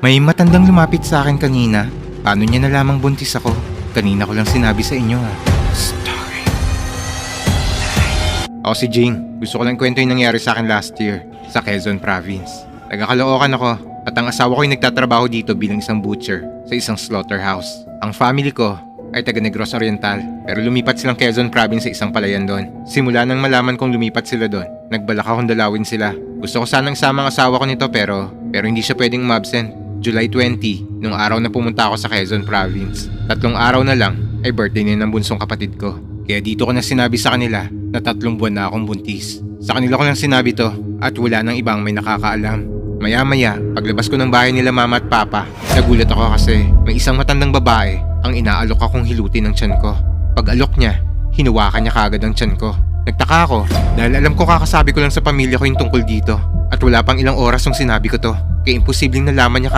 May matandang lumapit sa akin kanina. Paano niya nalamang buntis ako? Kanina ko lang sinabi sa inyo ha. Story. Ako si Jing. Gusto ko lang kwento yung nangyari sa akin last year sa Quezon Province. Taga-Caloocan ako at ang asawa ko ay nagtatrabaho dito bilang isang butcher sa isang slaughterhouse. Ang family ko ay taga Negros Oriental pero lumipat silang Quezon Province sa isang palayan doon. Simula nang malaman kong lumipat sila doon, nagbalak akong dalawin sila. Gusto ko sanang isama ang asawa ko nito pero hindi siya pwedeng umabsent. July 20, nung araw na pumunta ako sa Quezon Province. 3 araw na lang ay birthday na ng bunsong kapatid ko. Kaya dito ko na sinabi sa kanila na 3 buwan na akong buntis. Sa kanila ko lang sinabi to at wala nang ibang may nakakaalam. Maya-maya, paglabas ko ng bahay nila mama at papa, nagulat ako kasi may isang matandang babae ang inaalok akong hilutin ng tiyan ko. Pag alok niya, hinuwakan niya kaagad ang tiyan ko. Nagtaka ako dahil alam ko kakasabi ko lang sa pamilya ko yung tungkol dito. At wala pang ilang oras nung sinabi ko to, kaya imposibleng nalaman niya